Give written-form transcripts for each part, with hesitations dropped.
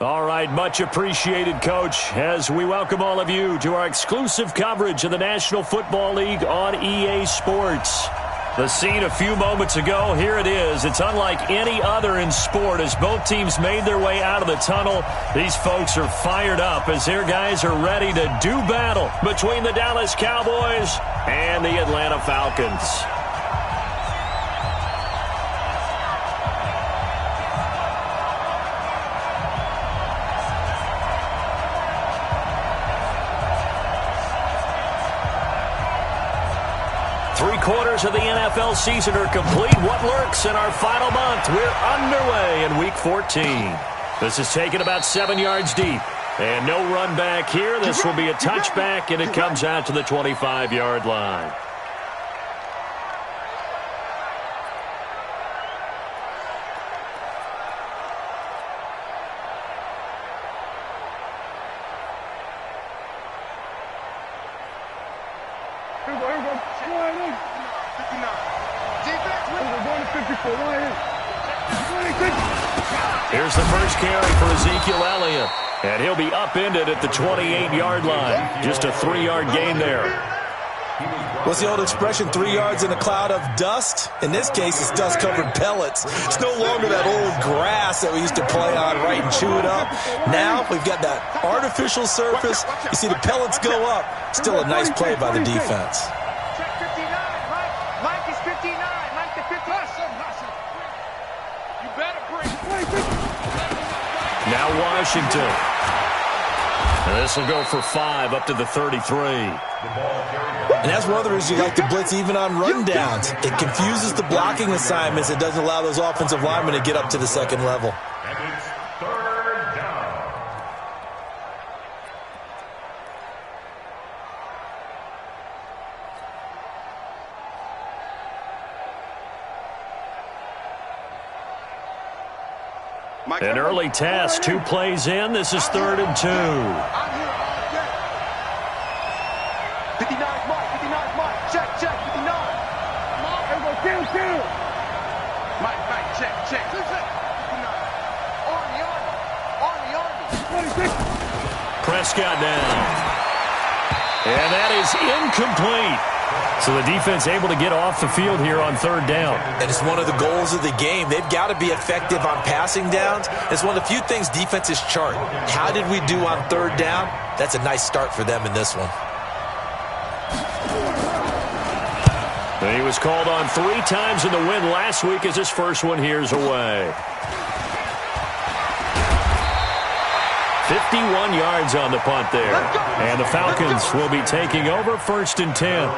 All right, much appreciated, Coach, as we welcome all of you to our exclusive coverage of the National Football League on EA Sports. The scene a few moments ago, here it is. It's unlike any other in sport as both teams made their way out of the tunnel. These folks are fired up as their guys are ready to do battle between the Dallas Cowboys and the Atlanta Falcons. Three-quarters of the NFL season are complete. What lurks in our final month? We're underway in Week 14. This is taken about 7 yards deep. And no run back here. This will be a touchback, and it comes out to the 25-yard line. Here's the first carry for Ezekiel Elliott. And he'll be upended at the 28-yard line. Just a 3-yard gain there. What's the old expression, 3 yards in a cloud of dust? In this case, it's dust-covered pellets. It's no longer that old grass that we used to play on, right, and chew it up. Now we've got that artificial surface. You see the pellets go up. Still a nice play by the defense. Now Washington. And this will go for 5 up to the 33. And that's one of the reasons you like to blitz even on rundowns. It confuses the blocking assignments. It doesn't allow those offensive linemen to get up to the second level. An early test, 2 plays in. This is 3rd and 2. 59, Mike, 59, Mike. Check, 59. Mike, check. 59. Army. Prescott down. And that is incomplete. So the defense able to get off the field here on 3rd down. And it's one of the goals of the game. They've got to be effective on passing downs. It's one of the few things defenses chart. How did we do on 3rd down? That's a nice start for them in this one. He was called on 3 times in the win last week as his first one here's away. 51 yards on the punt there. And the Falcons will be taking over 1st and 10.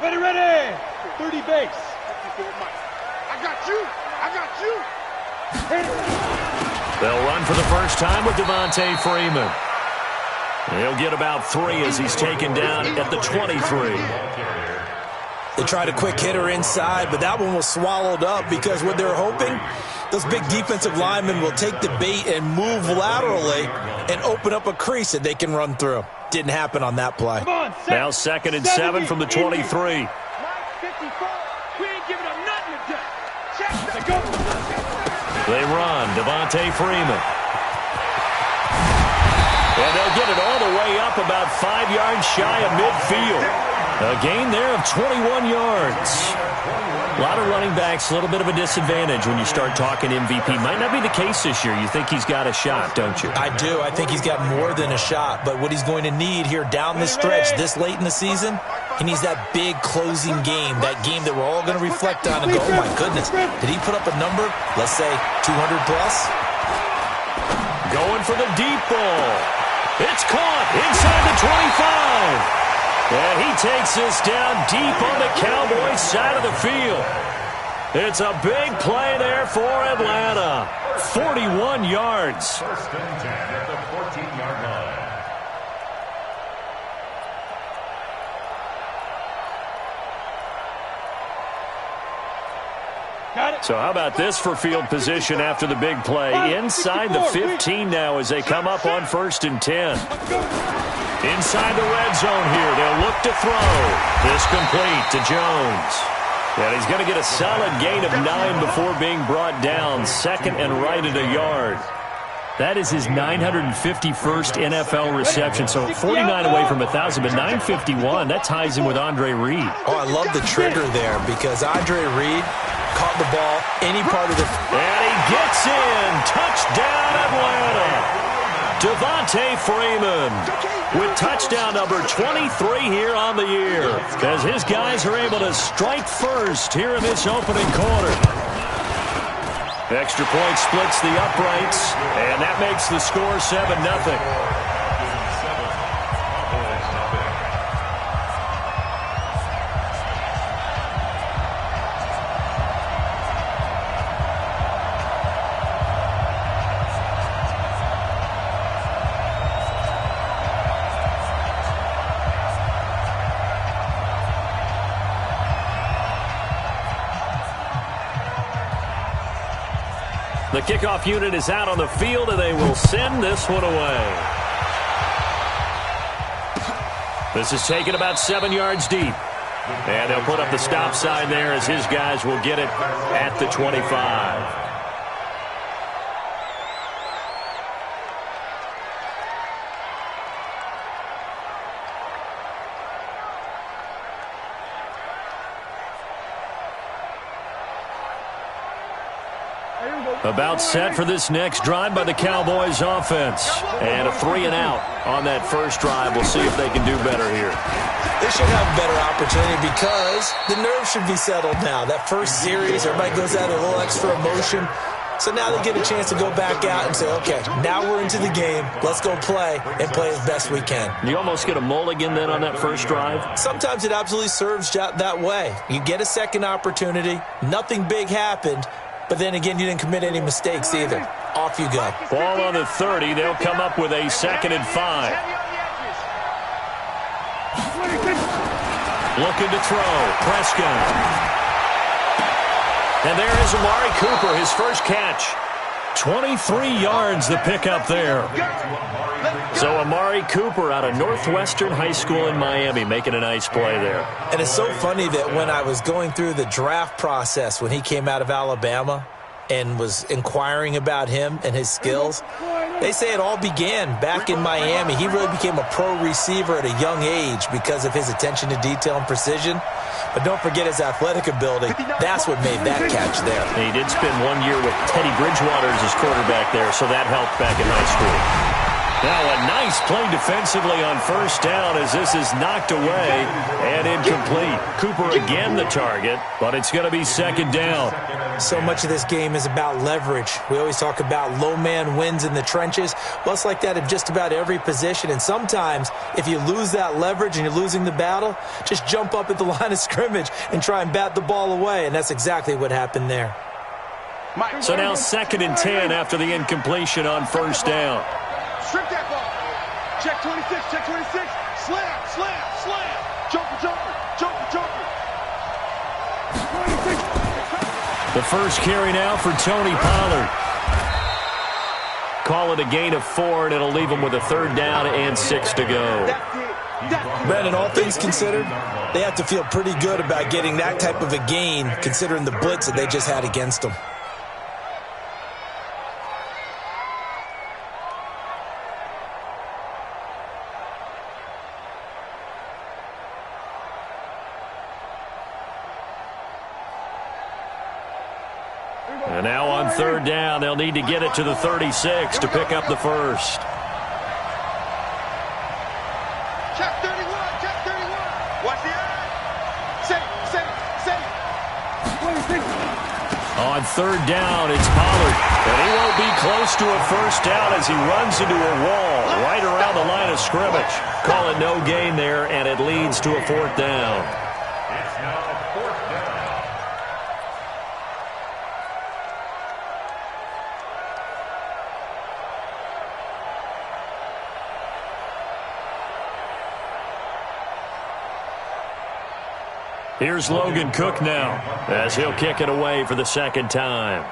Ready. 30 base. I got you. They'll run for the first time with Devontae Freeman. He'll get about 3 as he's taken down at the 23. They tried a quick hitter inside, but that one was swallowed up because what they're hoping, those big defensive linemen will take the bait and move laterally and open up a crease that they can run through. Didn't happen on that play. Now 2nd and 7 from the 23. They run. Devontae Freeman. And they'll get it all the way up about 5 yards shy of midfield. A gain there of 21 yards. A lot of running backs, a little bit of a disadvantage when you start talking MVP. Might not be the case this year. You think he's got a shot, don't you? I do. I think he's got more than a shot. But what he's going to need here down the stretch this late in the season, he needs that big closing game, that game that we're all going to reflect on and go, oh, my goodness, did he put up a number, let's say 200 plus? Going for the deep ball. It's caught inside the 25. And he takes this down deep on the Cowboys side of the field. It's a big play there for Atlanta. 41 yards. 1st and 10 at the 14-yard line. So how about this for field position after the big play? Inside the 15 now as they come up on 1st and 10. Inside the red zone here. They'll look to throw. This complete to Jones. And he's going to get a solid gain of 9 before being brought down. Second and right at a yard. That is his 951st NFL reception. So 49 away from 1,000, but 951. That ties him with Andre Reed. Oh, I love the trigger there because Andre Reed caught the ball any part of the... And he gets in. Touchdown, Atlanta. Devontae Freeman with touchdown number 23 here on the year as his guys are able to strike first here in this opening quarter. Extra point splits the uprights, and that makes the score 7-0. The kickoff unit is out on the field, and they will send this one away. This is taken about 7 yards deep. And they'll put up the stop sign there as his guys will get it at the 25. About set for this next drive by the Cowboys offense. And a 3-and-out on that first drive. We'll see if they can do better here. They should have a better opportunity because the nerves should be settled now. That first series, everybody goes out a little extra emotion. So now they get a chance to go back out and say, okay, now we're into the game. Let's go play and play as best we can. You almost get a mulligan then on that first drive? Sometimes it absolutely serves that way. You get a second opportunity. Nothing big happened. But then again, you didn't commit any mistakes either. Off you go. Ball on the 30. They'll come up with a 2nd and 5. Looking to throw. Prescott. And there is Amari Cooper, his first catch. 23 yards the pickup there. So Amari Cooper out of Northwestern High School in Miami making a nice play there. And it's so funny that when I was going through the draft process when he came out of Alabama and was inquiring about him and his skills, they say it all began back in Miami. He really became a pro receiver at a young age because of his attention to detail and precision. But don't forget his athletic ability. That's what made that catch there. He did spend 1 year with Teddy Bridgewater as his quarterback there, so that helped back in high school. Now a nice play defensively on first down as this is knocked away and incomplete. Cooper again the target, but it's going to be 2nd down. So much of this game is about leverage. We always talk about low man wins in the trenches. Well, it's like that in just about every position. And sometimes if you lose that leverage and you're losing the battle, just jump up at the line of scrimmage and try and bat the ball away. And that's exactly what happened there. So now 2nd and 10 after the incompletion on first down. Strip that ball. Check 26, check 26. Slam, slam, slam. Jumper, jumper, jumper, jumper. The first carry now for Tony Pollard. Call it a gain of 4, and it'll leave him with a 3rd down and 6 to go. Brandon, all things considered, they have to feel pretty good about getting that type of a gain considering the blitz that they just had against them. And now on 3rd down, they'll need to get it to the 36 to pick up the first. Check 31, check 31. Watch the eye. Set. On 3rd down, it's Pollard. And he won't be close to a first down as he runs into a wall right around the line of scrimmage. Call it no gain there, and it leads to a 4th down. It's now 4th down. Here's Logan Cook now as he'll kick it away for the 2nd time.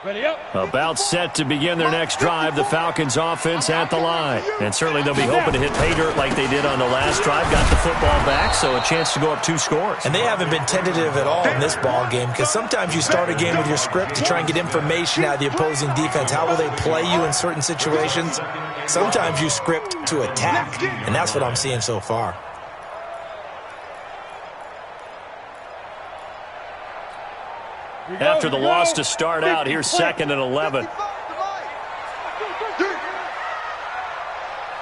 About set to begin their next drive, the Falcons offense at the line. And certainly they'll be hoping to hit pay dirt like they did on the last drive. Got the football back, so a chance to go up 2 scores. And they haven't been tentative at all in this ball game, because sometimes you start a game with your script to try and get information out of the opposing defense. How will they play you in certain situations? Sometimes you script to attack, and that's what I'm seeing so far. After the loss to start out, here's 2nd and 11.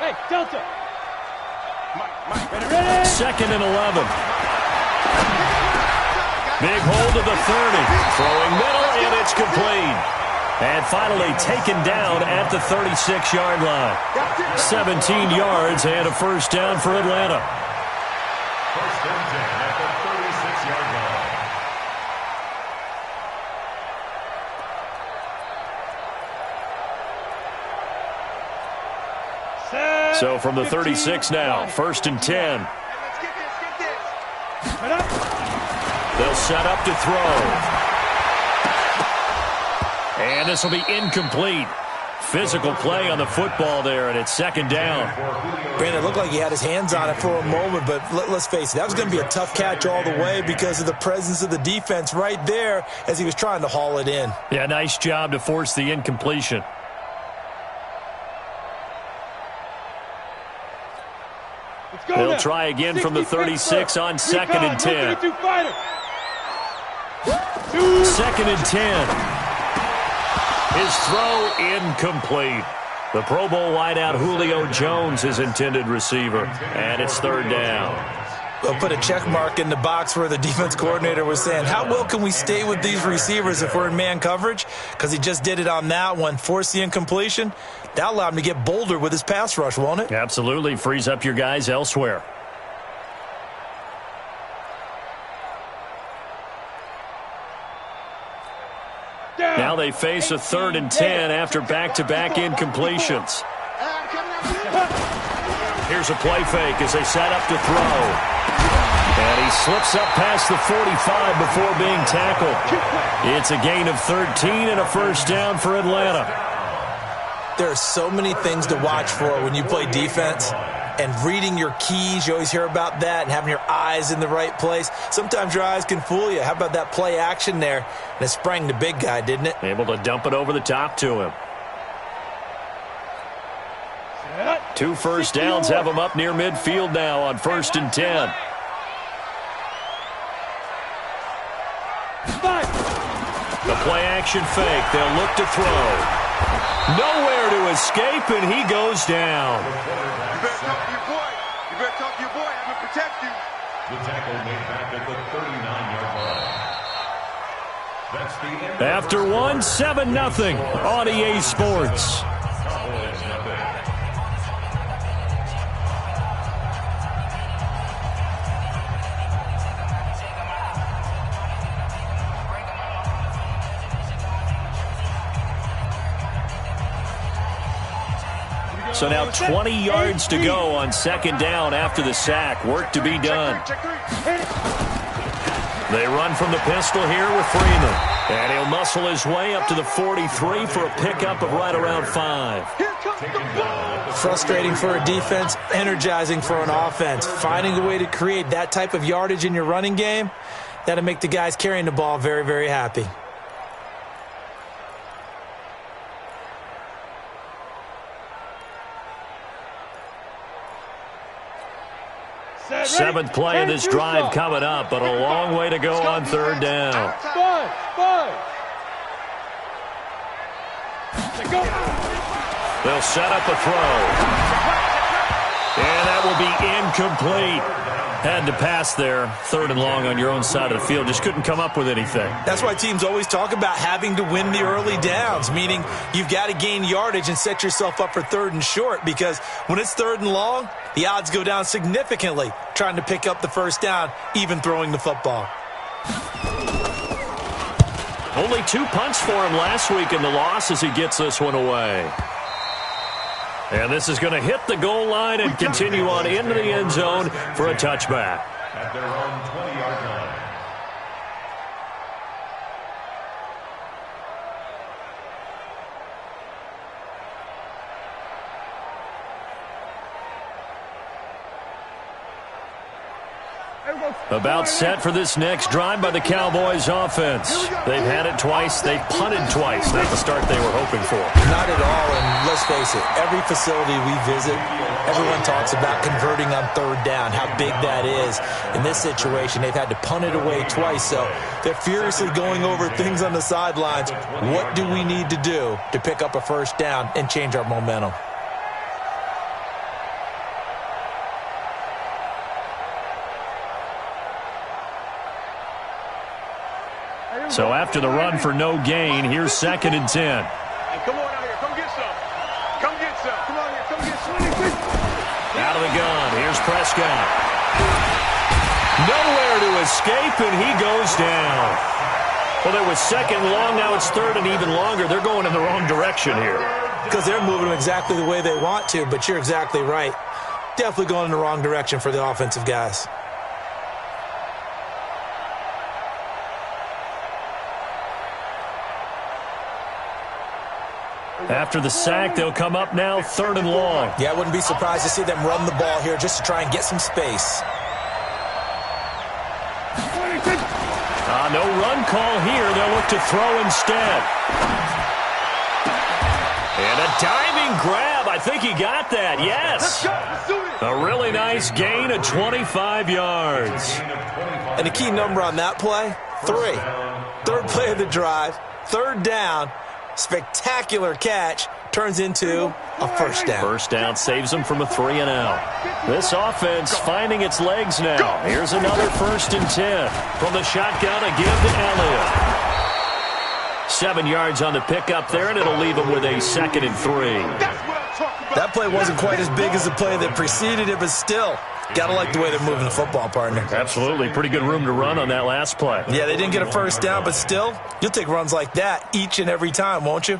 Hey, Delta. 2nd and 11. Big hold of the 30. Throwing middle, and it's complete. And finally taken down at the 36-yard line. 17 yards and a first down for Atlanta. First and 10 at the 36-yard line. So from the 36 now, 1st and 10. They'll set up to throw. And this will be incomplete. Physical play on the football there, and it's 2nd down. Brandon, it looked like he had his hands on it for a moment, but let's face it, that was going to be a tough catch all the way because of the presence of the defense right there as he was trying to haul it in. Yeah, nice job to force the incompletion. They'll try again from the 36 on 2nd and 10. 2nd and 10. His throw incomplete. The Pro Bowl wideout Julio Jones is intended receiver, and it's 3rd down. They'll put a check mark in the box where the defense coordinator was saying, how well can we stay with these receivers if we're in man coverage? Because he just did it on that one, forced the incompletion. That allowed him to get bolder with his pass rush, won't it? Absolutely. Frees up your guys elsewhere. Now they face a 3rd and 10 after back-to-back incompletions. Here's a play fake as they set up to throw. And he slips up past the 45 before being tackled. It's a gain of 13 and a first down for Atlanta. There are so many things to watch for when you play defense. And reading your keys, you always hear about that, and having your eyes in the right place. Sometimes your eyes can fool you. How about that play action there? And it sprang the big guy, didn't it? Able to dump it over the top to him. 2 first downs have him up near midfield now on 1st and 10. The play action fake. They'll look to throw. Nowhere to escape, and he goes down. You better talk to your boy. You better talk to your boy. I'm going to protect you. The tackle made back at the 39-yard line. That's the end. After 7-0 on EA Sports. Cowboys nothing. So now 20 yards to go on 2nd down after the sack. Work to be done. They run from the pistol here with Freeman. And he'll muscle his way up to the 43 for a pickup of right around 5. Frustrating for a defense, energizing for an offense. Finding a way to create that type of yardage in your running game, that'll make the guys carrying the ball very, very happy. Seventh play of this drive coming up, but a long way to go on 3rd down. They'll set up a throw. And that will be incomplete. Had to pass there, 3rd and long on your own side of the field. Just couldn't come up with anything. That's why teams always talk about having to win the early downs, meaning you've got to gain yardage and set yourself up for 3rd and short, because when it's 3rd and long, the odds go down significantly trying to pick up the first down, even throwing the football. Only 2 punts for him last week in the loss as he gets this one away. And this is going to hit the goal line and continue on into the end zone for a touchback. At their own 20-yard line. About set for this next drive by the Cowboys offense. They've had it twice. They've punted twice. Not the start they were hoping for. Not at all, and let's face it, every facility we visit, everyone talks about converting on third down, how big that is. In this situation, they've had to punt it away twice, so they're furiously going over things on the sidelines. What do we need to do to pick up a first down and change our momentum? So after the run for no gain, here's 2nd and 10. Hey, come on out here. Come get some. Come get some. Come on here. Come get some. Out of the gun. Here's Prescott. Nowhere to escape, and he goes down. Well, there was 2nd long. Now it's 3rd and even longer. They're going in the wrong direction here. Because they're moving them exactly the way they want to, but you're exactly right. Definitely going in the wrong direction for the offensive guys. After the sack, they'll come up now 3rd and long. Yeah, I wouldn't be surprised to see them run the ball here just to try and get some space. No run call here. They'll look to throw instead. And a diving grab. I think he got that. Yes. A really nice gain of 25 yards. And the key number on that play, 3. 3rd play of the drive, 3rd down. Spectacular catch turns into a first down. First down saves them from a 3 and out. This offense finding its legs now. Here's another 1st and 10. From the shotgun, a give to Elliott. 7 yards on the pickup there, and it'll leave them with a 2nd and 3. That play wasn't quite as big as the play that preceded it, but still, gotta like the way they're moving the football, partner. Absolutely. Pretty good room to run on that last play. Yeah, they didn't get a first down, but still, you'll take runs like that each and every time, won't you?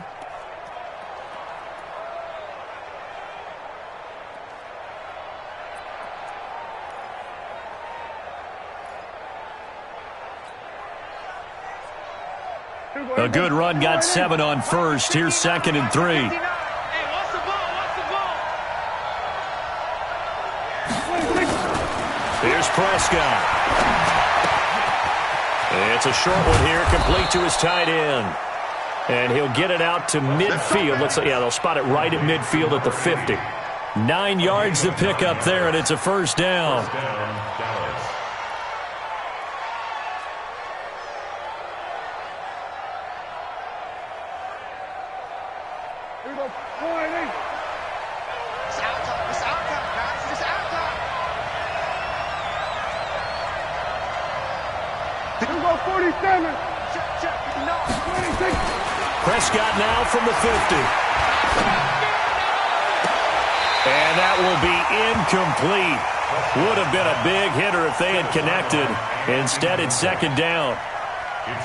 A good run got 7 on first. Here's 2nd and 3. Here's Prescott. It's a short one here, complete to his tight end. And he'll get it out to midfield. They'll spot it right at midfield at the 50. 9 yards to pick up there, and it's a first down. Prescott now from the 50. And that will be incomplete. Would have been a big hitter if they had connected. Instead, it's 2nd down.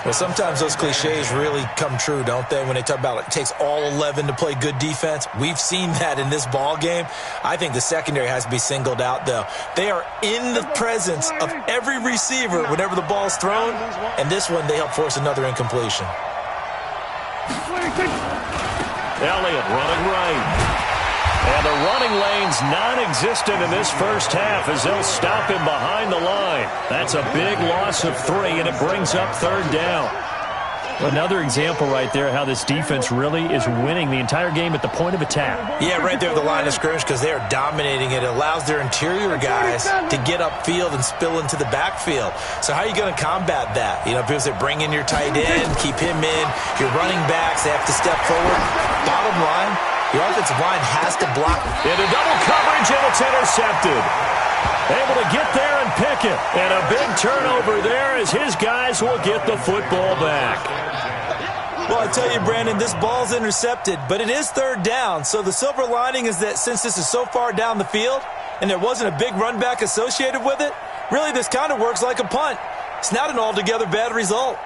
Well, sometimes those cliches really come true, don't they, when they talk about it takes all 11 to play good defense. We've seen that in this ball game. I think the secondary has to be singled out, though. They are in the presence of every receiver whenever the ball's thrown, and this one they help force another incompletion. Elliott running right. And the running lane's non-existent in this first half as they'll stop him behind the line. That's a big loss of 3, and it brings up 3rd down. Another example right there how this defense really is winning the entire game at the point of attack. Yeah, right there at the line of scrimmage because they are dominating it. It allows their interior guys to get upfield and spill into the backfield. So how are you going to combat that? You know, because they bring in your tight end, keep him in. Your running backs, they have to step forward. Bottom line, the offensive line has to block. Into double coverage, and it's intercepted. Able to get there and pick it. And a big turnover there as his guys will get the football back. Well, I tell you, Brandon, this ball's intercepted, but it is 3rd down. So the silver lining is that since this is so far down the field and there wasn't a big run back associated with it, really this kind of works like a punt. It's not an altogether bad result.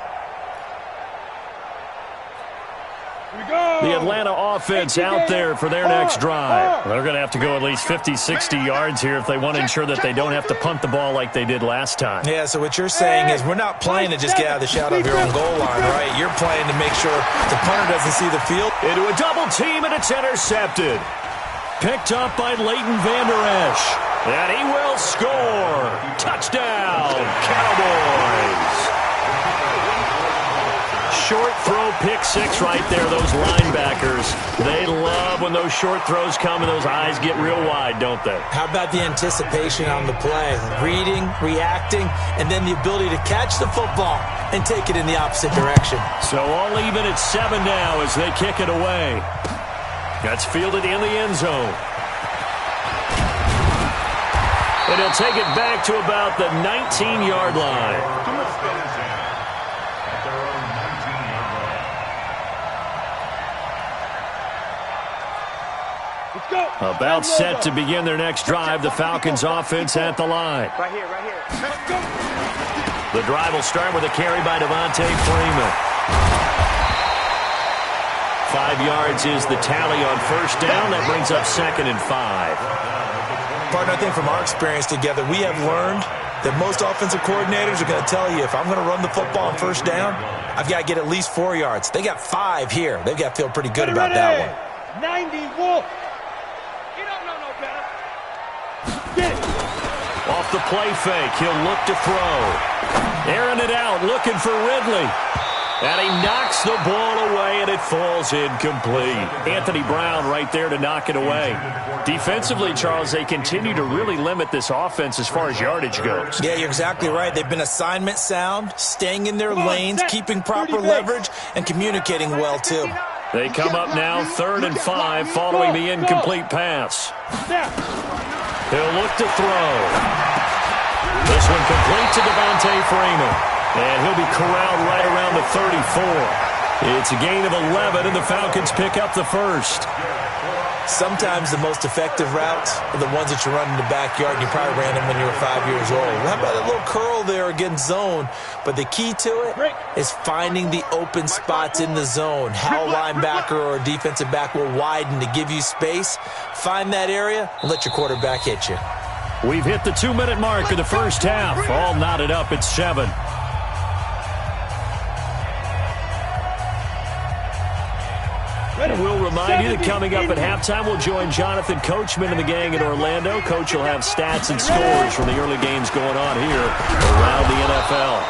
The Atlanta offense out there for their next drive. They're going to have to go at least 50, 60 yards here if they want to ensure that they don't have to punt the ball like they did last time. Yeah, so what you're saying is we're not playing to just get out of the shadow of your own goal line, right? You're playing to make sure the punter doesn't see the field. Into a double team, and it's intercepted. Picked up by Leighton Vander Esch. And he will score. Touchdown, Cowboys. Short throw, pick six right there, those linebackers. They love when those short throws come and those eyes get real wide, don't they? How about the anticipation on the play? Reading, reacting, and then the ability to catch the football and take it in the opposite direction. So all even at 7 now as they kick it away. That's fielded in the end zone. And he'll take it back to about the 19-yard line. About set to begin their next drive. The Falcons offense at the line. Right here. Let's go. The drive will start with a carry by Devontae Freeman. 5 yards is the tally on first down. That brings up 2nd and 5. Partner, I think from our experience together, we have learned that most offensive coordinators are going to tell you, if I'm going to run the football on first down, I've got to get at least 4 yards. They got 5 here. They've got to feel pretty good about that one. 90 Wolf. You don't know no better. Get it. Off the play fake, he'll look to throw. Airing it out, looking for Ridley. And he knocks the ball away, and it falls incomplete. Anthony Brown right there to knock it away. Defensively, Charles, they continue to really limit this offense as far as yardage goes. Yeah, you're exactly right. They've been assignment sound, staying in their lanes, keeping proper leverage, and communicating well, too. They come up now 3rd and 5 following the incomplete pass. He'll look to throw. This one complete to Devontae Freeman. And he'll be corralled right around the 34. It's a gain of 11, and the Falcons pick up the first. Sometimes the most effective routes are the ones that you run in the backyard, and you probably ran them when you were 5 years old. How about a little curl there against zone? But the key to it is finding the open spots in the zone. How a linebacker or a defensive back will widen to give you space. Find that area and let your quarterback hit you. We've hit the 2-minute mark of the first half. All knotted up at 7. And we'll remind you that coming up at halftime, we'll join Jonathan Coachman and the gang in Orlando. Coach will have stats and scores from the early games going on here around the NFL.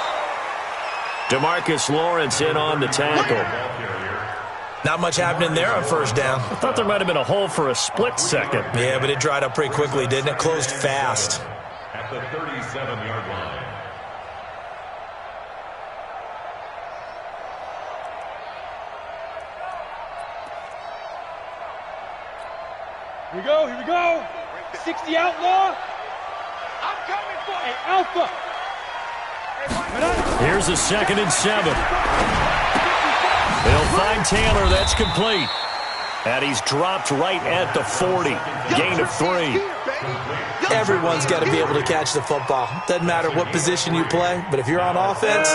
DeMarcus Lawrence in on the tackle. Not much happening there on first down. I thought there might have been a hole for a split second. Yeah, but it dried up pretty quickly, didn't it? Closed fast. At the 37-yard line. Here we go. 60 outlaw. I'm coming for you. Alpha. Here's a 2nd and 7. They'll find Taylor. That's complete. And he's dropped right at the 40. Gain of 3. Everyone's got to be able to catch the football. Doesn't matter what position you play, but if you're on offense,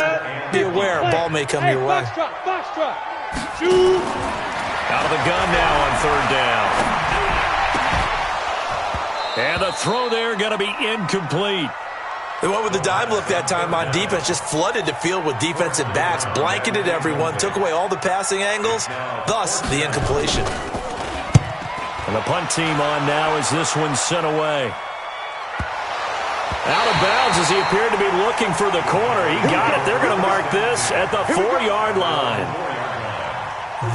be aware a ball may come your way. Foxtrot. Shoot. Out of the gun now on 3rd down. And the throw there going to be incomplete. They went with the dime look that time on defense, just flooded the field with defensive backs, blanketed everyone, took away all the passing angles, thus the incompletion. And the punt team on now as this one's sent away. Out of bounds as he appeared to be looking for the corner. He got it. They're going to mark this at the 4-yard line.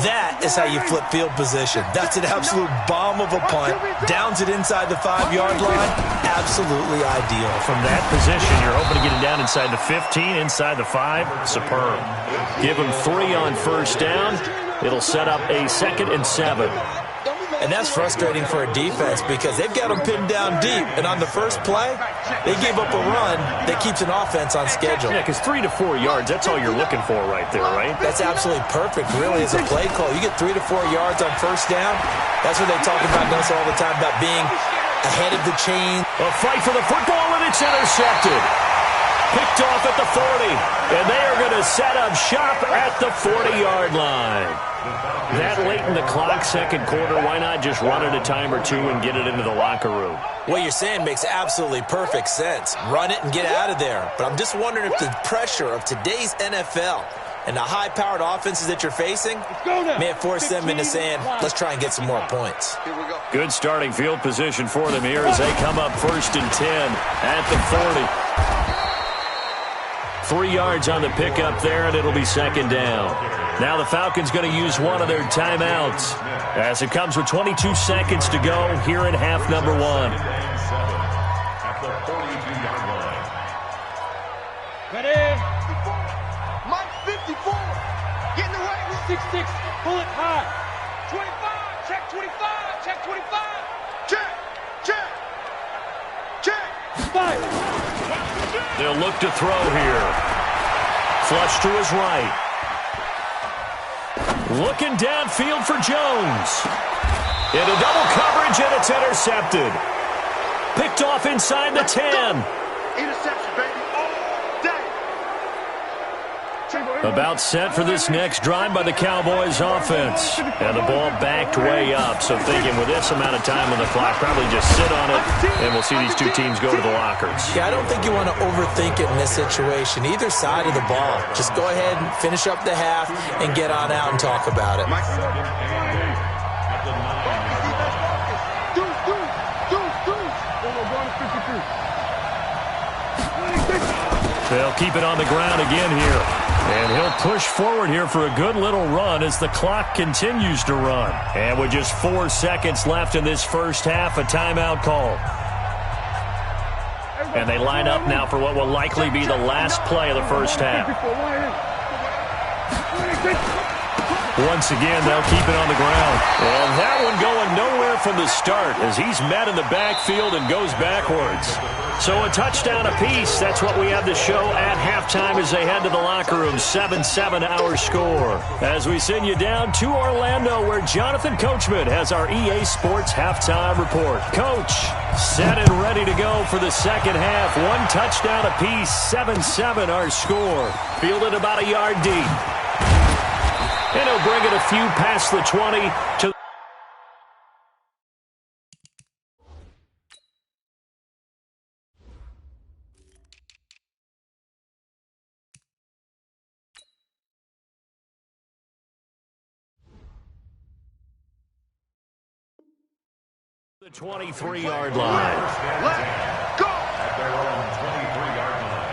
That is how you flip field position. That's an absolute bomb of a punt. Downs it inside the 5-yard line. Absolutely ideal. From that position, you're hoping to get it down inside the 15, inside the 5. Superb. Give him 3 on first down. It'll set up a 2nd and 7. And that's frustrating for a defense because they've got them pinned down deep. And on the first play, they gave up a run that keeps an offense on schedule. Yeah, because 3 to 4 yards, that's all you're looking for right there, right? That's absolutely perfect, really, as a play call. You get 3 to 4 yards on first down. That's what they talk about us all the time, about being ahead of the chain. A fight for the football, and it's intercepted. Picked off at the 40. And they are going to set up shop at the 40-yard line. That late in the clock, second quarter, why not just run it a time or two and get it into the locker room? What you're saying makes absolutely perfect sense. Run it and get out of there. But I'm just wondering if the pressure of today's NFL and the high-powered offenses that you're facing may have forced them into saying, let's try and get some more points. Good starting field position for them here as they come up 1st and 10 at the 40. 3 yards on the pickup there, and it'll be 2nd down. Now the Falcons going to use one of their timeouts as it comes with 22 seconds to go here in half number 1. At the 42-yard line. Ready? Mike 54. Getting away with 6-6. Pull it high. 25. Check 25. Check 25. Check. Check. Check. 5. They'll look to throw here. Flush to his right. Looking downfield for Jones. Into double coverage, and it's intercepted. Picked off inside the 10. Interception, baby. All day. About set for this next drive by the Cowboys offense. And the ball backed way up. So thinking with this amount of time on the clock, probably just sit on it, and we'll see these two teams go to the lockers. Yeah, I don't think you want to overthink it in this situation. Either side of the ball. Just go ahead and finish up the half and get on out and talk about it. They'll keep it on the ground again here. And he'll push forward here for a good little run as the clock continues to run. And with just 4 seconds left in this first half, a timeout call. And they line up now for what will likely be the last play of the first half. Once again, they'll keep it on the ground. And that one going nowhere from the start as he's met in the backfield and goes backwards. So a touchdown apiece. That's what we have to show at halftime as they head to the locker room. 7-7 our score. As we send you down to Orlando where Jonathan Coachman has our EA Sports halftime report. Coach, set and ready to go for the second half. 1 touchdown apiece. 7-7 our score. Fielded about a yard deep. And he'll bring it a few past the 20 to the 23-yard line. Let's go. At their own 23-yard line.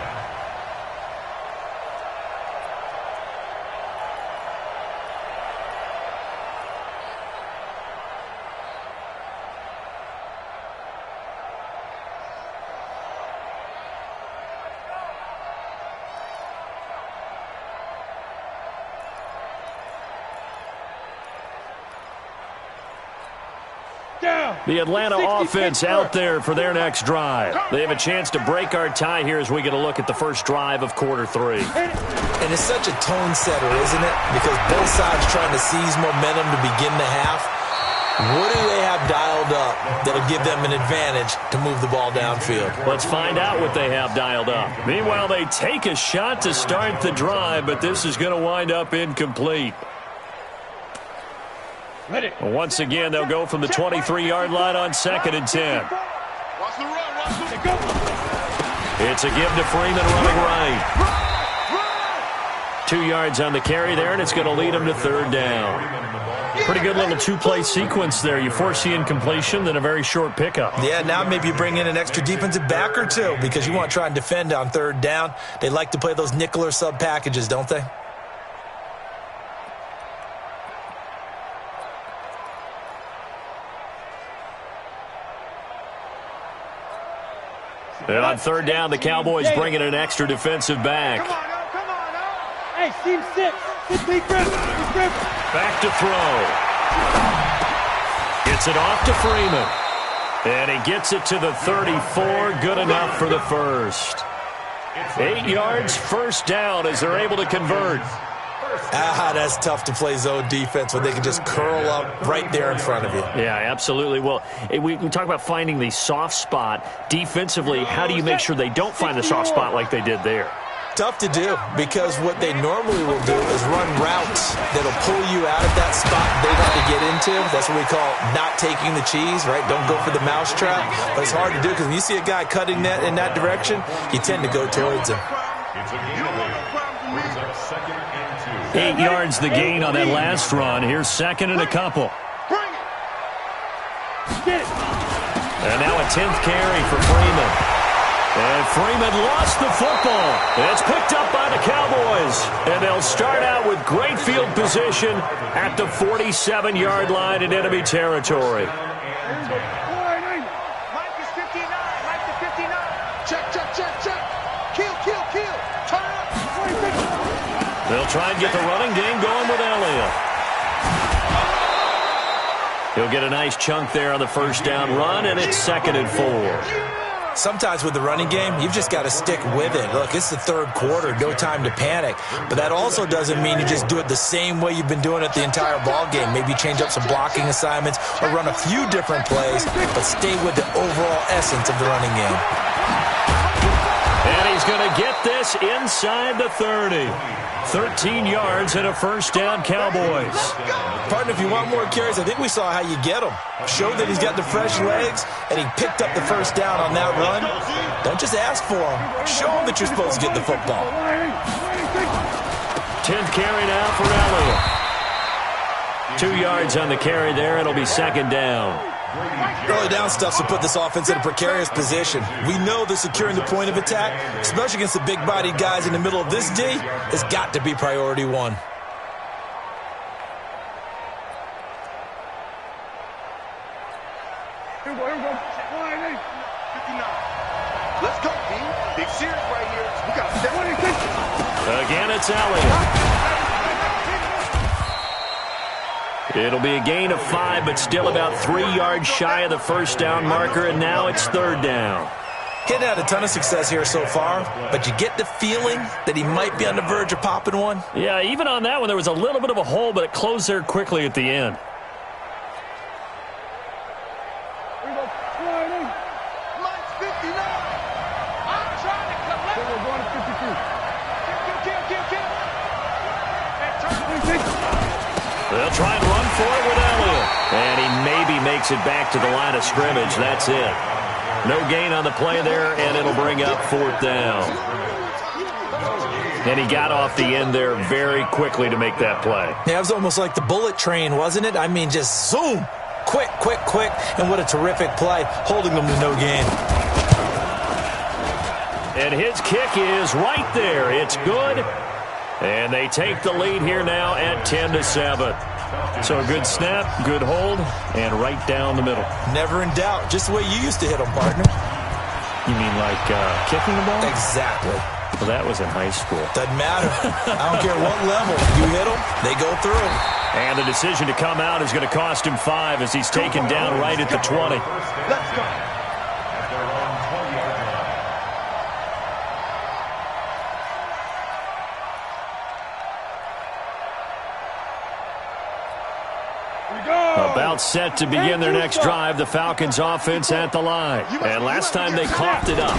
The Atlanta offense out there for their next drive. They have a chance to break our tie here as we get a look at the first drive of quarter 3. And it's such a tone setter, isn't it? Because both sides trying to seize momentum to begin the half. What do they have dialed up that'll give them an advantage to move the ball downfield? Let's find out what they have dialed up. Meanwhile, they take a shot to start the drive, but this is going to wind up incomplete. Once again, they'll go from the 23-yard line on 2nd and 10. Watch the run. Watch the go. It's a give to Freeman running right. 2 yards on the carry there, and it's going to lead him to 3rd down. Pretty good little 2-play sequence there. You force the incompletion, then a very short pickup. Yeah, now maybe you bring in an extra defensive back or two because you want to try and defend on 3rd down. They like to play those nickel or sub packages, don't they? And on 3rd down, the Cowboys bring in an extra defensive back. Come on now. Hey, team 6. Big grip. Back to throw. Gets it off to Freeman. And he gets it to the 34. Good enough for the first. 8 yards, 1st down as they're able to convert. That's tough to play zone defense when they can just curl up right there in front of you. Yeah, absolutely. Well, we talk about finding the soft spot. Defensively, how do you make sure they don't find the soft spot like they did there? Tough to do because what they normally will do is run routes that'll pull you out of that spot they got to get into. That's what we call not taking the cheese, right? Don't go for the mousetrap. But it's hard to do because when you see a guy cutting that in that direction, you tend to go towards him. It's a gain of 8. Brings up 2nd and 2. 8 yards the gain on that last run. Here's 2nd and a couple. And now a 10th carry for Freeman. And Freeman lost the football. It's picked up by the Cowboys. And they'll start out with great field position at the 47-yard line in enemy territory. Mike is 59. Mike to 59. Check, check, check, check. Kill, kill, kill. Turn up. They'll try and get the running game going with Elliott. He'll get a nice chunk there on the first down run, and it's 2nd and 4. Sometimes with the running game, you've just got to stick with it. Look, it's the 3rd quarter, no time to panic. But that also doesn't mean you just do it the same way you've been doing it the entire ball game. Maybe change up some blocking assignments or run a few different plays, but stay with the overall essence of the running game. And he's going to get this inside the 30. 13 yards and a first down, Cowboys. Partner, if you want more carries, I think we saw how you get them. Show that he's got the fresh legs, and he picked up the first down on that run. Don't just ask for him. Show him that you're supposed to get the football. 10th carry now for Elliott. 2 yards on the carry there. It'll be 2nd down. Early down stuff to put this offense in a precarious position. We know that securing the point of attack, especially against the big-bodied guys in the middle of this D, has got to be priority one. Let's go, team. Big series right here. We got to step. Again, it's Elliott. It'll be a gain of 5, but still about 3 yards shy of the first down marker, and now it's 3rd down. He hadn't had a ton of success here so far, but you get the feeling that he might be on the verge of popping one. Yeah, even on that one, there was a little bit of a hole, but it closed there quickly at the end. Mike's 59. I'm trying to collect. We're going to 52. Kill. They'll try and run for it with Elliott. And he maybe makes it back to the line of scrimmage. That's it. No gain on the play there, and it'll bring up 4th down. And he got off the end there very quickly to make that play. Yeah, it was almost like the bullet train, wasn't it? I mean, just zoom. Quick, quick, quick. And what a terrific play, holding them to no gain. And his kick is right there. It's good. And they take the lead here now at 10-7. So a good snap, good hold, and right down the middle. Never in doubt. Just the way you used to hit them, partner. You mean like kicking the ball? Exactly. Well, that was in high school. Doesn't matter. I don't care what level. You hit them, they go through. And the decision to come out is going to cost him 5 as he's taken down right at the 20. Let's go. About set to begin their next drive, the Falcons offense at the line. And last time they coughed it up,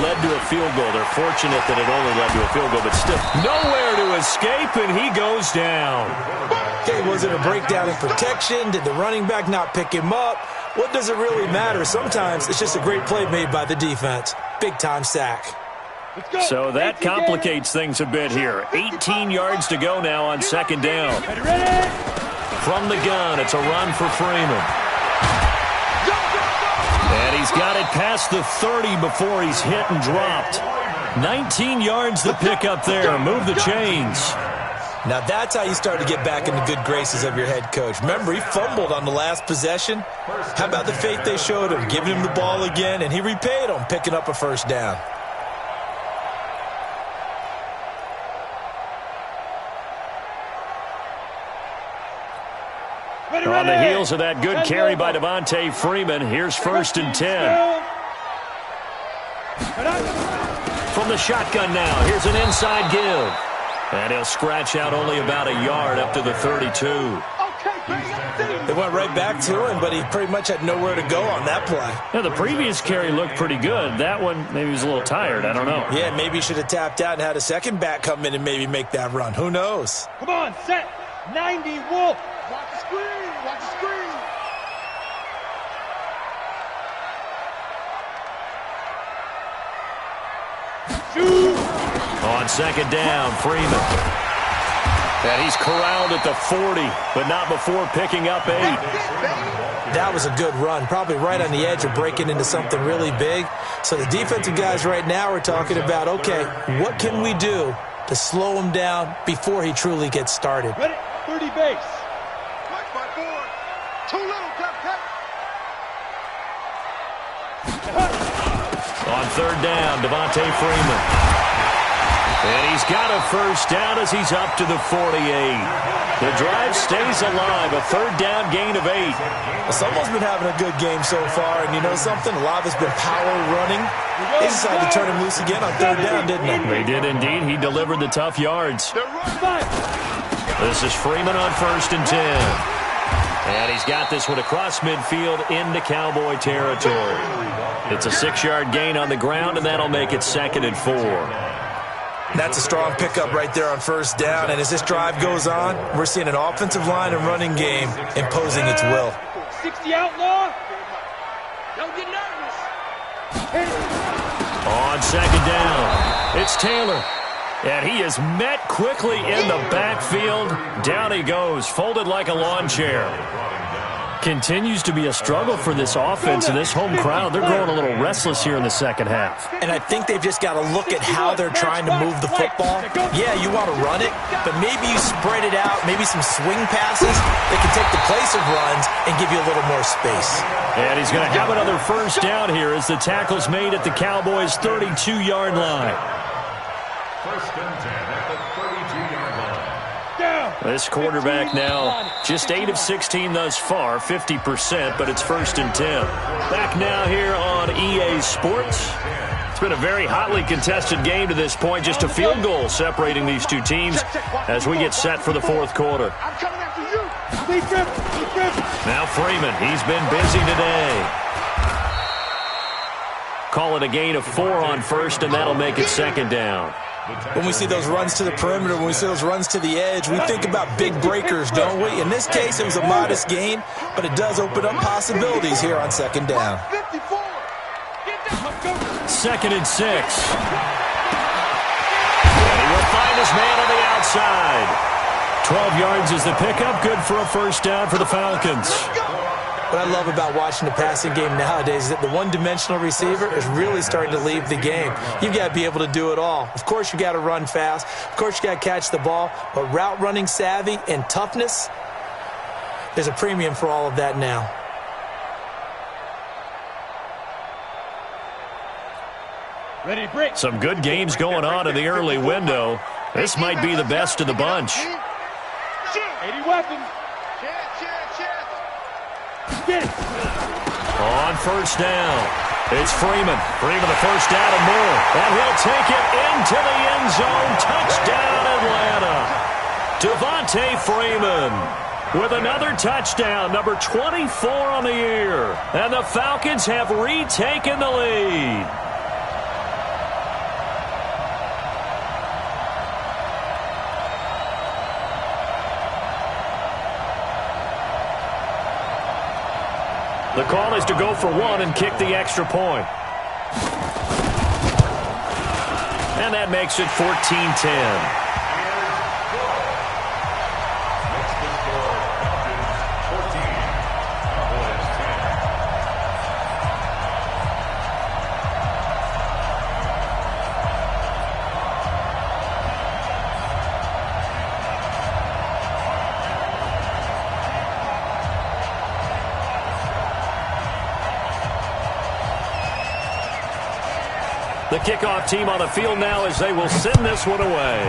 led to a field goal. They're fortunate that it only led to a field goal, but still nowhere to escape, and he goes down. Okay, was it a breakdown in protection? Did the running back not pick him up? What does it really matter? Sometimes it's just a great play made by the defense. Big-time sack. So that complicates things a bit here. 18 yards to go now on 2nd down. From the gun, it's a run for Freeman. And he's got it past the 30 before he's hit and dropped. 19 yards to pick up there. Move the chains. Now that's how you start to get back in the good graces of your head coach. Remember, he fumbled on the last possession. How about the faith they showed him, giving him the ball again, and he repaid them, picking up a first down. On the heels of that good carry by Devontae Freeman, here's 1st and 10. From the shotgun now, here's an inside give. And he'll scratch out only about a yard up to the 32. They went right back to him, but he pretty much had nowhere to go on that play. Yeah, the previous carry looked pretty good. That one, maybe he was a little tired. I don't know. Yeah, maybe he should have tapped out and had a second back come in and maybe make that run. Who knows? Come on, set. 90, Wolf. Watch the screen. Watch the screen. On On second down, Freeman. And he's corralled at the 40, but not before picking up 8. That was a good run, probably right on the edge of breaking into something really big. So the defensive guys right now are talking about, okay, what can we do to slow him down before he truly gets started? Ready? 30 base. Watch my board. Too little, Captain. On third down, Devontae Freeman. And he's got a first down as he's up to the 48. The drive stays alive, a third down gain of 8. Well, someone's been having a good game so far, and you know something? A lot of it's been power running. They decided to turn him loose again on third down, didn't they? They did indeed. He delivered the tough yards. This is Freeman on 1st and 10. And he's got this one across midfield into Cowboy territory. It's a 6-yard gain on the ground, and that'll make it 2nd and 4. That's a strong pickup right there on first down. And as this drive goes on, we're seeing an offensive line and running game imposing its will. 60 outlaw. Don't get nervous. On second down, it's Taylor. And he is met quickly in the backfield. Down he goes, folded like a lawn chair. Continues to be a struggle for this offense and this home crowd. They're growing a little restless here in the second half. And I think they've just got to look at how they're trying to move the football. Yeah, you want to run it, but maybe you spread it out, maybe some swing passes that can take the place of runs and give you a little more space. And he's going to have another first down here as the tackle's made at the Cowboys' 32-yard line. First and 10 at the 32-yard line. This quarterback now just 8 of 16 thus far, 50%, but it's 1st and 10. Back now here on EA Sports. It's been a very hotly contested game to this point, just a field goal separating these two teams as we get set for the 4th quarter. Now Freeman, he's been busy today. Call it a gain of 4 on 1st, and that'll make it 2nd down. When we see those runs to the perimeter, when we see those runs to the edge, we think about big breakers, don't we? In this case, it was a modest gain, but it does open up possibilities here on 2nd down. 2nd and 6. And he will find his man on the outside. 12 yards is the pickup, good for a first down for the Falcons. What I love about watching the passing game nowadays is that the one-dimensional receiver is really starting to leave the game. You've got to be able to do it all. Of course, you got to run fast. Of course, you got to catch the ball. But route running savvy and toughness, there's a premium for all of that now. Ready to break. Some good games going on in the early window. This might be the best of the bunch. 80 weapons. Get it. On first down, it's Freeman. Freeman the first down and more. And he'll take it into the end zone. Touchdown, Atlanta. Devontae Freeman with another touchdown, number 24 on the year. And the Falcons have retaken the lead. The call is to go for 1 and kick the extra point. And that makes it 14-10. The kickoff team on the field now as they will send this one away.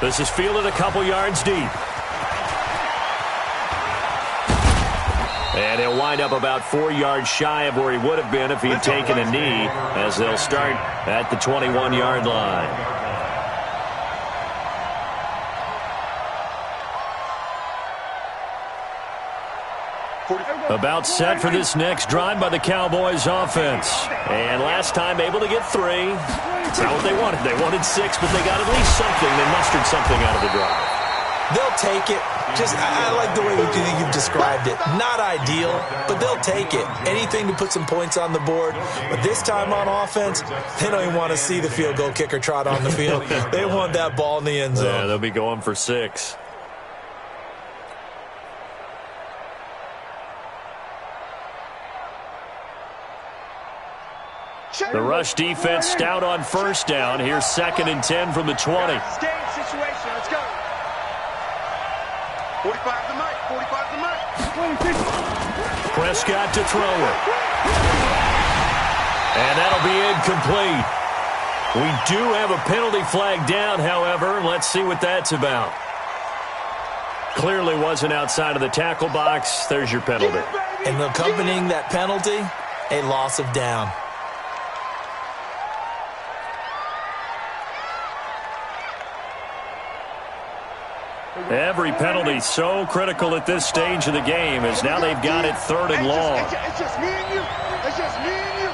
This is fielded a couple yards deep. And he'll wind up about 4 yards shy of where he would have been if he had taken a knee, as they'll start at the 21-yard line. About set for this next drive by the Cowboys offense. And last time able to get 3. It's not what they wanted. They wanted 6, but they got at least something. They mustered something out of the drive. They'll take it. I like the way you've described it. Not ideal, but they'll take it. Anything to put some points on the board. But this time on offense, they don't even want to see the field goal kicker trot on the field. They want that ball in the end zone. Yeah, they'll be going for 6. The rush defense stout on first down. Here's 2nd and 10 from the 20. Game situation. Let's go. 45 to Mike. 45 to Mike. Prescott to throw it. And that'll be incomplete. We do have a penalty flag down, however. Let's see what that's about. Clearly wasn't outside of the tackle box. There's your penalty. And accompanying that penalty, a loss of down. Every penalty so critical at this stage of the game as now they've got it 3rd and long. It's just me and you. It's just me and you.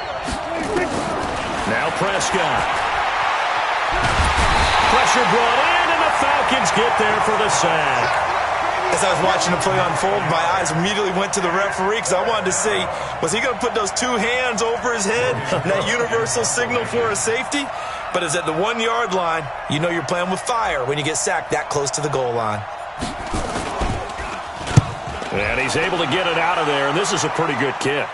Now Prescott. Pressure brought in, and the Falcons get there for the sack. As I was watching the play unfold, my eyes immediately went to the referee because I wanted to see, was he going to put those 2 hands over his head, that universal signal for a safety? But it's at the 1-yard line. You know you're playing with fire when you get sacked that close to the goal line. And he's able to get it out of there, and this is a pretty good kick.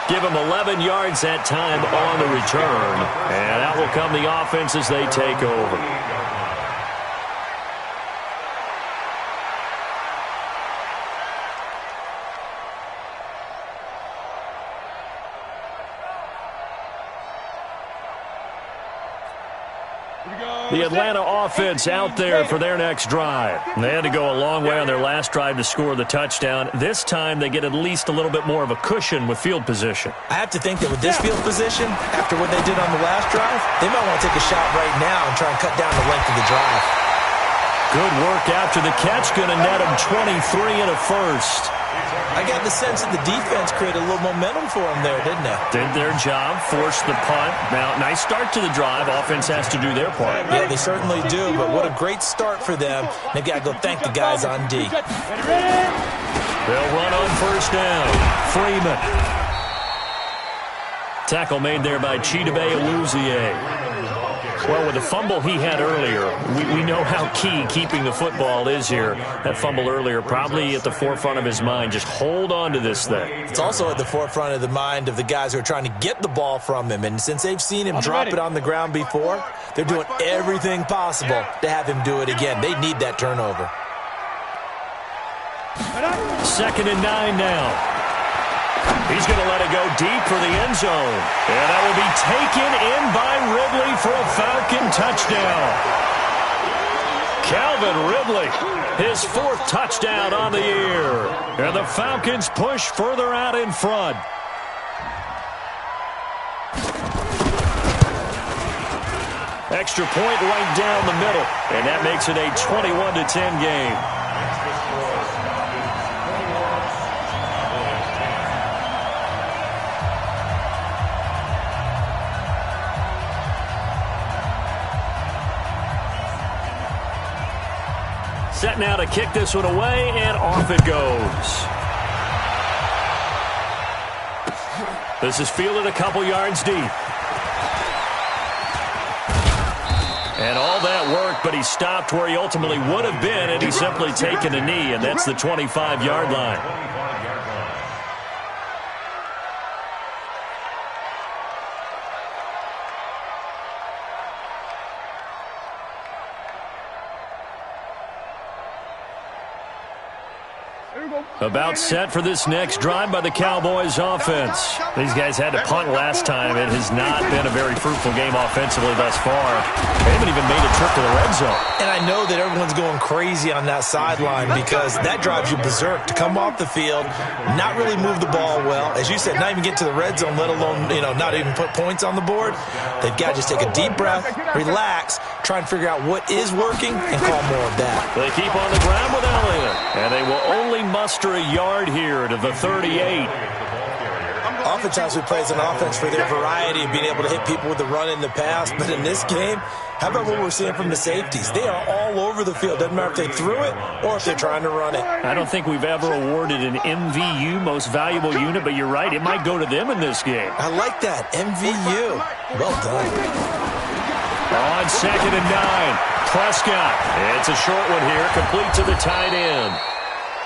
Give him 11 yards that time on the return. And out will come the offense as they take over. The Atlanta offense out there for their next drive. They had to go a long way on their last drive to score the touchdown. This time they get at least a little bit more of a cushion with field position. I have to think that with this field position, after what they did on the last drive, they might want to take a shot right now and try and cut down the length of the drive. Good work after the catch. Going to net them 23 and a first. I got the sense that the defense created a little momentum for them there, didn't they? Did their job, forced the punt. Now, nice start to the drive. Offense has to do their part. Yeah, they certainly do, but what a great start for them. They've got to go thank the guys on D. They'll run on first down. Freeman. Tackle made there by Chidobe Awuzie. Well, with the fumble he had earlier, we know how key keeping the football is here. That fumble earlier probably at the forefront of his mind. Just hold on to this thing. It's also at the forefront of the mind of the guys who are trying to get the ball from him. And since they've seen him drop it on the ground before, they're doing everything possible to have him do it again. They need that turnover. 2nd and 9 now. He's going to let it go deep for the end zone. And that will be taken in by Ridley for a Falcon touchdown. Calvin Ridley, his 4th touchdown on the year. And the Falcons push further out in front. Extra point right down the middle. And that makes it a 21-10 game. Set now to kick this one away, and off it goes. This is fielded a couple yards deep. And all that work, but he stopped where he ultimately would have been, and he's simply taken a knee, and that's the 25-yard line. About set for this next drive by the Cowboys offense. These guys had to punt last time. It has not been a very fruitful game offensively thus far. They haven't even made a trip to the red zone. And I know that everyone's going crazy on that sideline because that drives you berserk to come off the field, not really move the ball well. As you said, not even get to the red zone, let alone, not even put points on the board. They've got to just take a deep breath, relax, try and figure out what is working, and call more of that. They keep on the ground with Elliott, and they will only muster a yard here to the 38. oftentimes we praise an offense for their variety of being able to hit people with the run in the pass. But in this game, how about what we're seeing from the safeties? They are all over the field. Doesn't matter if they threw it or if they're trying to run it. I don't think we've ever awarded an MVU, most valuable unit, but you're right. It might go to them in this game. I like that. MVU. Well done. On 2nd and 9, Prescott. It's a short one here, complete to the tight end.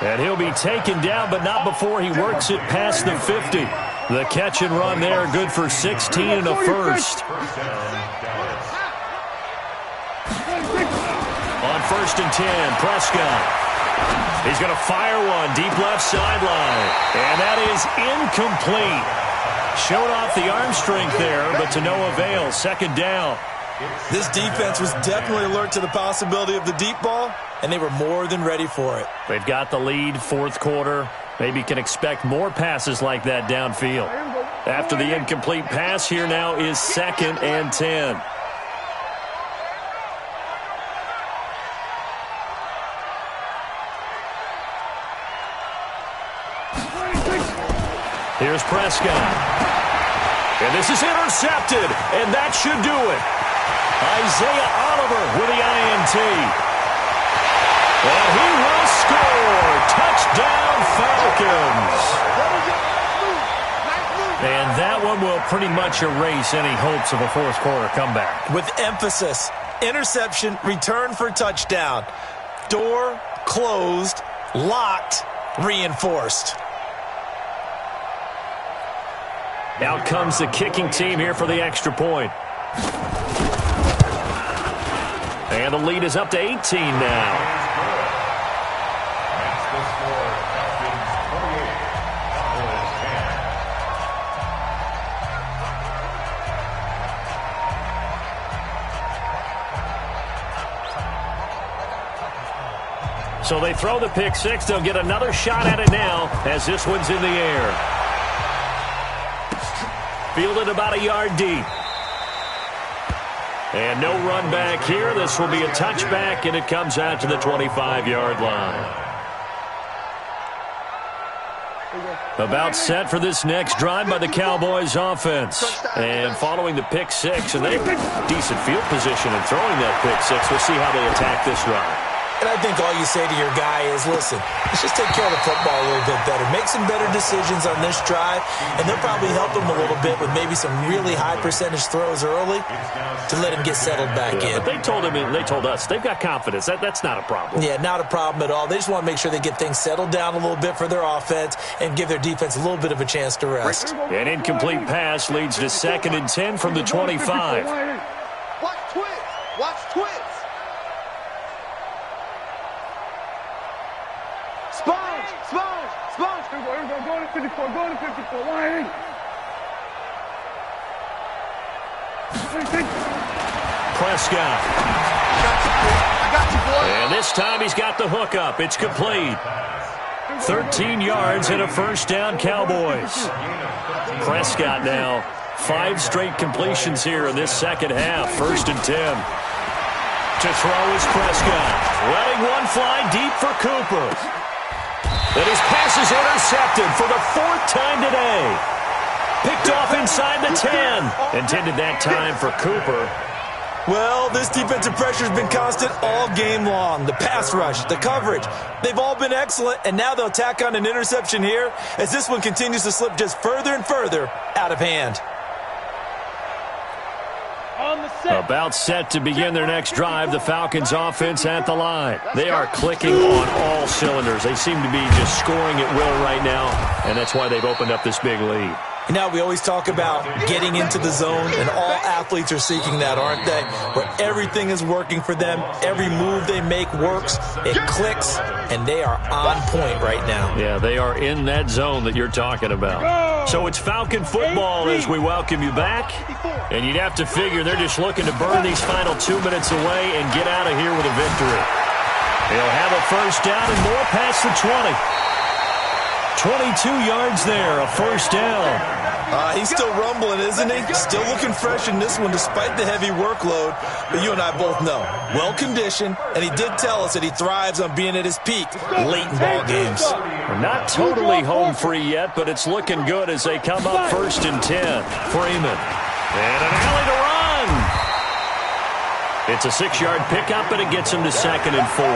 And he'll be taken down, but not before he works it past the 50. The catch and run there, good for 16 and a first. On 1st and 10, Prescott. He's going to fire one deep left sideline. And that is incomplete. Showed off the arm strength there, but to no avail. 2nd down. This defense was definitely alert to the possibility of the deep ball, and they were more than ready for it. They've got the lead, 4th quarter. Maybe can expect more passes like that downfield. After the incomplete pass, here now is 2nd and 10. Here's Prescott. And this is intercepted, and that should do it. Isaiah Oliver with the INT. And he will score. Touchdown, Falcons. And that one will pretty much erase any hopes of a 4th quarter comeback. With emphasis, interception, return for touchdown. Door closed, locked, reinforced. Out comes the kicking team here for the extra point. And the lead is up to 18 now. So they throw the pick six. They'll get another shot at it now as this one's in the air. Fielded about a yard deep. And no run back here. This will be a touchback, and it comes out to the 25-yard line. About set for this next drive by the Cowboys offense. And following the pick six, and they have decent field position in throwing that pick six. We'll see how they attack this drive. And I think all you say to your guy is, listen, let's just take care of the football a little bit better. Make some better decisions on this drive, and they'll probably help him a little bit with maybe some really high percentage throws early to let him get settled back in. But they told him, and they told us, they've got confidence. That's not a problem. Yeah, not a problem at all. They just want to make sure they get things settled down a little bit for their offense and give their defense a little bit of a chance to rest. An incomplete pass leads to 2nd and 10 from the 25. Watch twins. Watch twins. Sponge. Go to 54. Line. Prescott. I got you, boy. And this time he's got the hook up. It's complete. 13 yards and a first down, Cowboys. Prescott now 5 straight completions here in this second half. 1st and 10. To throw is Prescott. Letting one fly deep for Cooper. And his pass is intercepted for the 4th time today. Picked off inside the 10. Intended that time for Cooper. Well, this defensive pressure has been constant all game long. The pass rush, the coverage, they've all been excellent, and now they'll tack on an interception here as this one continues to slip just further and further out of hand. About set to begin their next drive, the Falcons offense at the line. They are clicking on all cylinders. They seem to be just scoring at will right now, and that's why they've opened up this big lead. You know, we always talk about getting into the zone, and all athletes are seeking that, aren't they? Where everything is working for them, every move they make works, it clicks, and they are on point right now. Yeah, they are in that zone that you're talking about. So it's Falcon football as we welcome you back, and you'd have to figure they're just looking to burn these final 2 minutes away and get out of here with a victory. They'll have a first down and more past the 20. 22 yards there, a first down. He's still rumbling, isn't he? Still looking fresh in this one despite the heavy workload. But you and I both know, well-conditioned, and he did tell us that he thrives on being at his peak late in ball games. We're not totally home free yet, but it's looking good as they come up 1st and 10. Freeman. And an alley to run. It's a 6-yard pickup, and it gets him to 2nd and 4.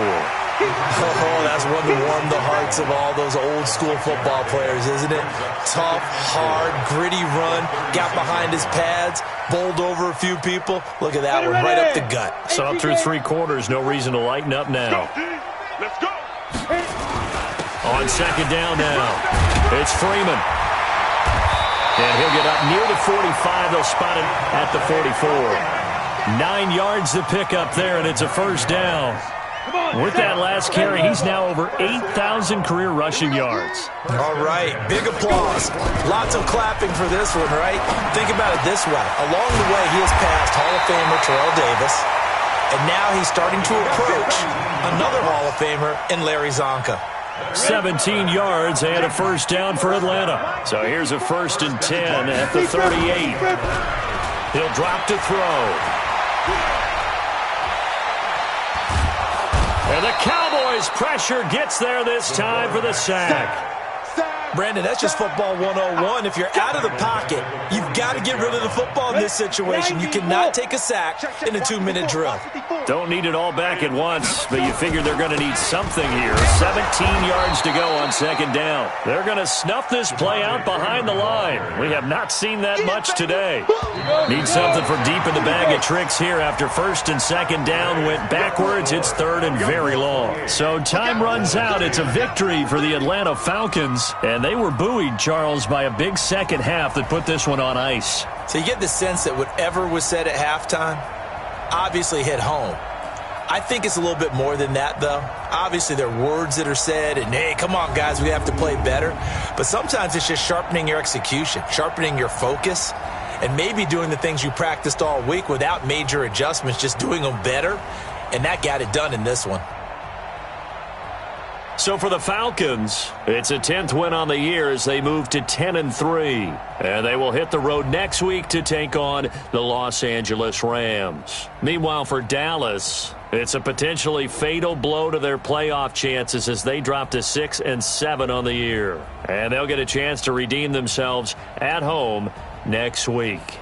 Oh, that's one to warm the hearts of all those old-school football players, isn't it? Tough, hard, gritty run, got behind his pads, bowled over a few people. Look at that one, right up the gut. So up through 3 quarters, no reason to lighten up now. Let's go. On 2nd down now, it's Freeman. And he'll get up near the 45. They'll spot him at the 44. 9 yards to pick up there, and it's a first down. With that last carry, he's now over 8,000 career rushing yards. All right, big applause. Lots of clapping for this one, right? Think about it this way. Along the way, he has passed Hall of Famer Terrell Davis, and now he's starting to approach another Hall of Famer in Larry Zonka. 17 yards and a first down for Atlanta. So here's a 1st and 10 at the 38. He'll drop to throw. And the Cowboys' pressure gets there this time for the sack. Brandon, that's just football 101. If you're out of the pocket, you've got to get rid of the football in this situation. You cannot take a sack in a 2-minute drill. Don't need it all back at once, but you figure they're going to need something here. 17 yards to go on 2nd down. They're going to snuff this play out behind the line. We have not seen that much today. Need something for deep in the bag of tricks here after 1st and 2nd down went backwards. It's 3rd and very long. So time runs out. It's a victory for the Atlanta Falcons, and they were buoyed, Charles, by a big second half that put this one on ice. So you get the sense that whatever was said at halftime obviously hit home. I think it's a little bit more than that, though. Obviously, there are words that are said, and, hey, come on, guys, we have to play better. But sometimes it's just sharpening your execution, sharpening your focus, and maybe doing the things you practiced all week without major adjustments, just doing them better, and that got it done in this one. So for the Falcons, it's a 10th win on the year as they move to 10-3. And they will hit the road next week to take on the Los Angeles Rams. Meanwhile, for Dallas, it's a potentially fatal blow to their playoff chances as they drop to 6-7 on the year. And they'll get a chance to redeem themselves at home next week.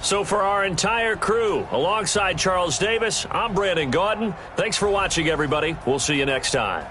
So for our entire crew, alongside Charles Davis, I'm Brandon Gaudin. Thanks for watching, everybody. We'll see you next time.